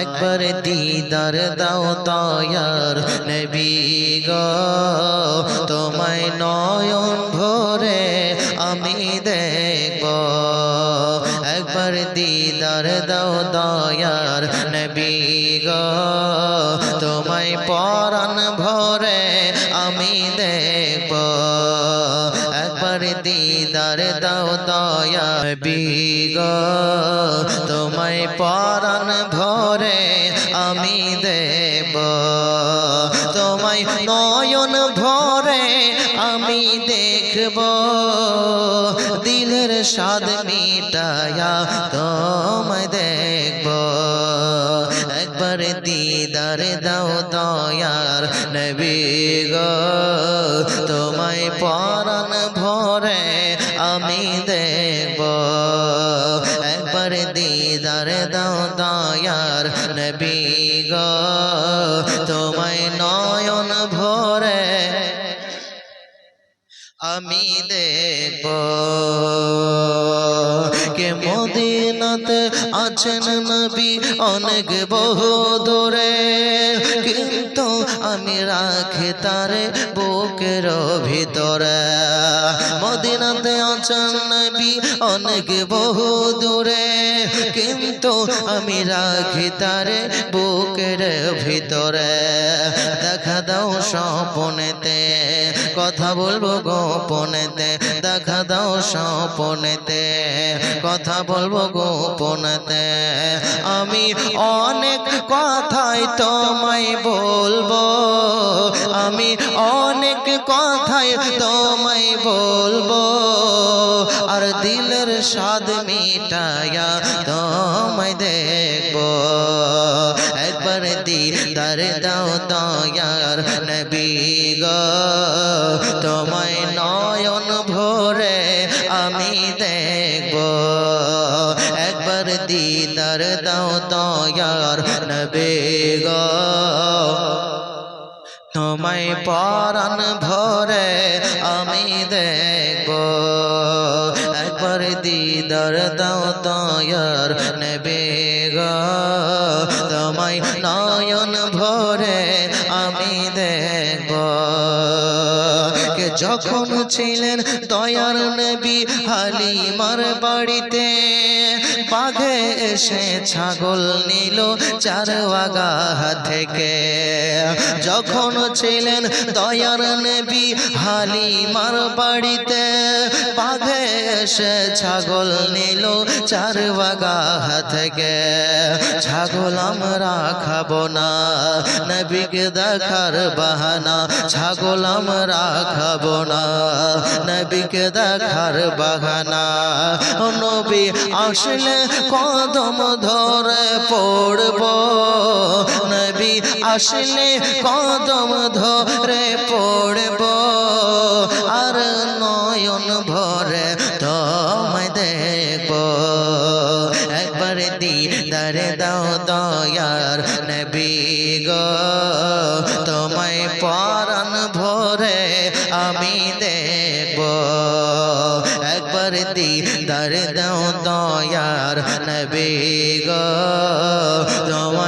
একবার দিদার দাও দয়ার নবী গো, তোমায় নয়ন ভরে আমি দেখব। একবার দিদার দাও দয়ার নবী গো, তোমায় পরাণ ভরে আমি দেখব। একবার দিদার দাও দয়ার নবী গো, তোমায় পরাণ ভরে আমি দেব। তোমায় নয়ন ভরে আমি দেখব, দিলের স্বাদ মিটায়া তোমায় দেখব। একবার দিদার দাও দয়ার নবী গো, তোমায় পরাণ ভরে আমি দেখব। একবার দিদার দাও দয়ার নবী গো, তোমায় নয়ন ভরে আমি দেখব। কে মদিনাতে আছেন নবী অনেক বহু দূরে, কিন্তু আমি রাখি তারে বুকের ভিতরে। মদিনাতে আছেন নবী অনেক বহু দূরে, কিন্তু আমি রাখি তারে বুকের ভিতরে। দেখা দাও স্বপ্নেতে, কথা বলবো গোপনেতে। দেখা দাও স্বপ্নেতে, কথা বলবো গোপনেতে। আমি অনেক কথাই তোমায় বলবো, আমি অনেক কথাই তোমায় বলবো। আর দিলের স্বাদ মিটায়া তোমায় দেখব। একবার দিদার দাও দয়ার নবী গো, তোমায় নয়ন ভরে আমি দেখব। একবার দিদার দাও দয়ার নবী গো, তোমায় পরাণ ভরে আমি দেখব। একবার দিদার দাও দয়ার নবী গো, তোমায় নয়ন ভরে আমি দেখব। যখন ছিলেন দয়ার নবী হালিমার বাড়িতে, বাঘে এসে ছাগল নিল চারওয়াগা থেকে। যখন ছিলেন দয়ার নবী হালিমার বাড়িতে, বাঘে এসে ছাগল নিল চারওয়াগা থেকে। ছাগল আমরা খাবো না, নবীকে দেখার বাহানা। ছাগল আমরা খাবো না, নবীকে দেখার বাহানা। নবী আসলে কদম ধরে পড়ব, নবী আসলে কদম ধরে পড়ব। আর নয়ন ভরে তোমায় দেখব। একবার দিদার দাও দয়ার নবী গো, তোমায় পরাণ ভরে আমি দেখব। একবার দিদার দাও দয়ার নবী গো, তোমায়